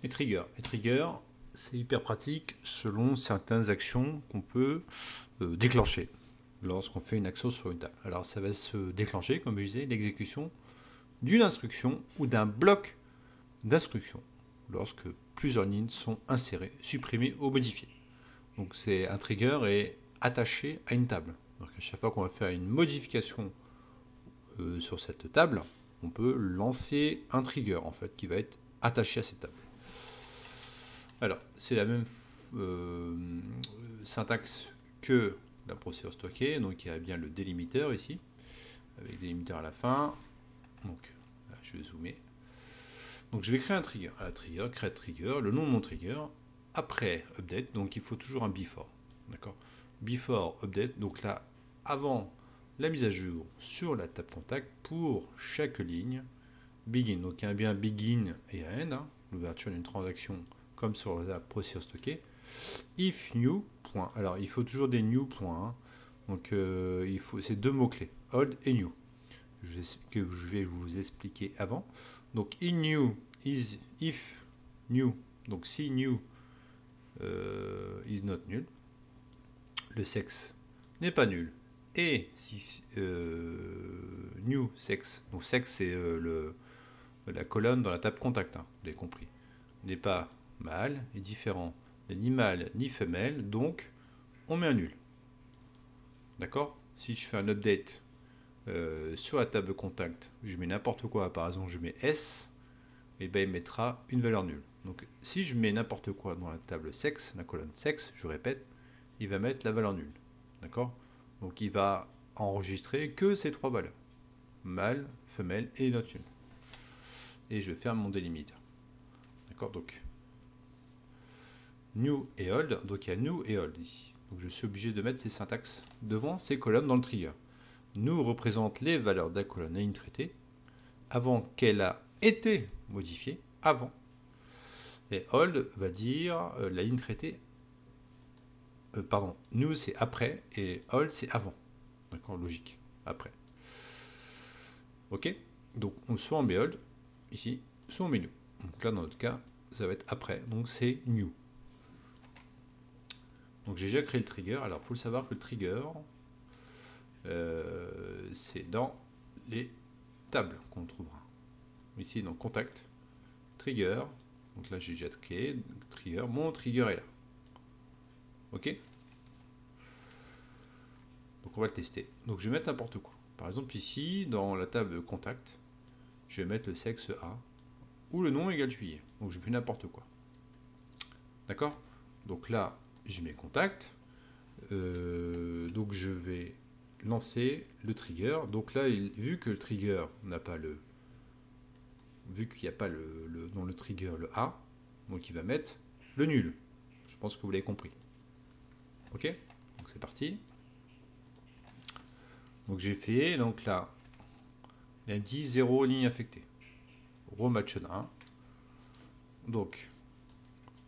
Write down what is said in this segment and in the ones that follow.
Les triggers. Les triggers, c'est hyper pratique selon certaines actions qu'on peut déclencher lorsqu'on fait une action sur une table. Alors ça va se déclencher, comme je disais, l'exécution d'une instruction ou d'un bloc d'instruction lorsque plusieurs lignes sont insérées, supprimées ou modifiées. Donc c'est un trigger est attaché à une table. Donc à chaque fois qu'on va faire une modification sur cette table, on peut lancer un trigger en fait qui va être attaché à cette table. Alors c'est la même euh, syntaxe que la procédure stockée, donc il y a bien le délimiteur ici, avec délimiteur à la fin. Donc là, je vais zoomer. Donc je vais créer un trigger. À la trigger, create trigger, le nom de mon trigger, après update, donc il faut toujours un before. D'accord. Before update, donc là, avant la mise à jour sur la table contact pour chaque ligne, begin. Donc il y a bien begin et un end, hein, l'ouverture d'une transaction comme sur la procédure stockée. If new, point. Alors il faut toujours des new points. Hein. Donc il faut ces deux mots-clés, old et new, que je vais vous expliquer avant. Donc in new is if new, donc si new is not nul, le sexe n'est pas nul. Et si new sexe, donc sexe c'est la colonne dans la table contact, hein, vous l'avez compris, n'est pas mâle et différent, ni mâle ni femelle, donc on met un nul. D'accord. Si je fais un update sur la table contact, je mets n'importe quoi, par exemple je mets S, et bien il mettra une valeur nulle. Donc si je mets n'importe quoi dans la table sexe, la colonne sexe, je répète, il va mettre la valeur nulle. D'accord. Donc il va enregistrer que ces trois valeurs, mâle, femelle et not nulle. Et je ferme mon délimiteur. D'accord. Donc new et old, donc il y a new et old ici. Donc je suis obligé de mettre ces syntaxes devant ces colonnes dans le trigger. New représente les valeurs de la colonne à ligne traitée avant qu'elle a été modifiée, avant. Et old va dire la ligne traitée, pardon, new c'est après et old c'est avant. D'accord, logique, après. Ok, donc soit on met old ici, soit on met new. Donc là dans notre cas, ça va être après, donc c'est new. Donc j'ai déjà créé le trigger. Alors il faut le savoir que le trigger, c'est dans les tables qu'on trouvera. Ici dans contact, trigger. Donc là j'ai déjà créé trigger. Mon trigger est là. Ok. Donc on va le tester. Donc je vais mettre n'importe quoi. Par exemple ici dans la table contact, je vais mettre le sexe A ou le nom égale juillet. Donc je fais n'importe quoi. D'accord. Donc là je mets contact. Donc je vais lancer le trigger. Donc là, vu que le trigger n'a pas le... Vu qu'il n'y a pas dans le trigger le A, donc il va mettre le nul. Je pense que vous l'avez compris. Ok. Donc c'est parti. Donc j'ai fait, donc là, il a dit 0 ligne affectée. Raw match 1. Donc,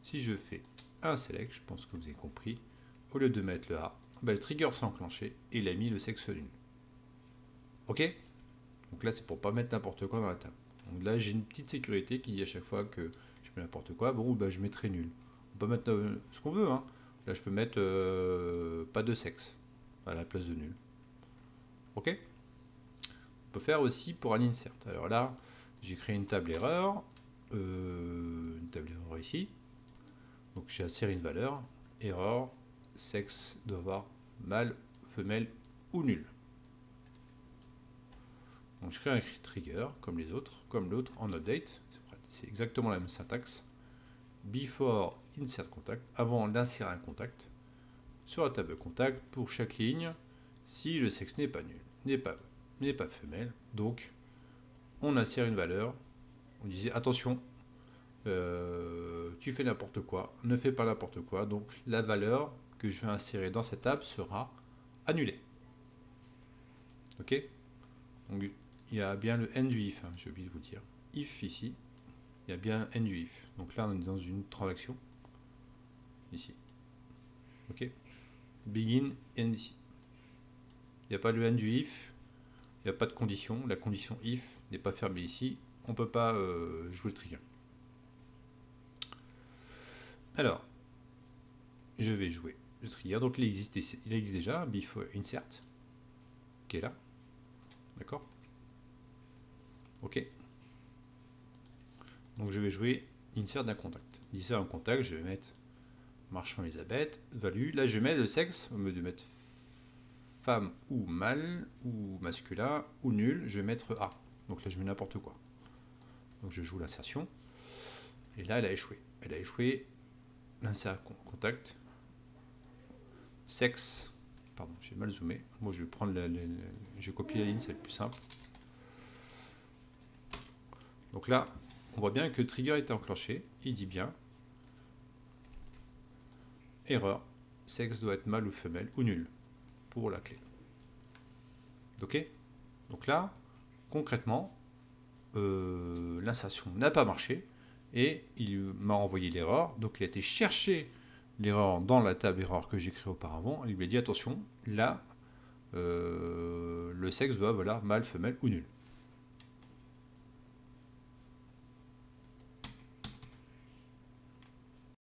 si je fais un select, je pense que vous avez compris, au lieu de mettre le A, ben, le trigger s'est enclenché et il a mis le sexe nul. Ok. Donc là, c'est pour pas mettre n'importe quoi dans la table. Donc là, j'ai une petite sécurité qui dit à chaque fois que je mets n'importe quoi, bon, bah, je mettrai nul. On peut mettre ce qu'on veut. Hein. Là, je peux mettre pas de sexe à la place de nul. Ok. On peut faire aussi pour un insert. Alors là, j'ai créé une table erreur. Une table erreur ici. Donc j'ai inséré une valeur. Erreur, sexe doit avoir mâle, femelle ou nul. Donc je crée un trigger comme les autres, comme l'autre en update. C'est exactement la même syntaxe. Before insert contact, avant d'insérer un contact, sur la table contact pour chaque ligne, si le sexe n'est pas nul, n'est pas femelle, donc on insère une valeur. On disait attention, tu fais n'importe quoi, ne fais pas n'importe quoi, donc la valeur que je vais insérer dans cette table sera annulée. Ok. Donc il y a bien le end du if, hein, j'ai oublié de vous dire. If ici, il y a bien end du if. Donc là, on est dans une transaction. Ici. Ok. Begin, end ici. Il n'y a pas le end du if. Il n'y a pas de condition. La condition if n'est pas fermée ici. On ne peut pas jouer le trigger. Alors, je vais jouer le trigger. Donc il existe déjà, before insert, qui est là. D'accord? Ok. Donc je vais jouer insert d'un contact. Insert un contact, je vais mettre Marchand Elisabeth, value. Là je vais mettre le sexe, au lieu de mettre femme ou mâle, ou masculin, ou nul, je vais mettre A. Donc là je mets n'importe quoi. Donc je joue l'insertion. Et là elle a échoué. Elle a échoué l'insert contact. Sexe. Pardon, j'ai mal zoomé. Moi je vais prendre je vais copier la ligne, c'est le plus simple. Donc là, on voit bien que le trigger est enclenché. Il dit bien erreur, sexe doit être mâle ou femelle ou nul pour la clé. Ok? Donc là, concrètement, l'insertion n'a pas marché et il m'a envoyé l'erreur. Donc il a été chercher l'erreur dans la table erreur que j'ai créée auparavant. Il lui a dit attention, là, le sexe doit, voilà, mâle, femelle ou nul.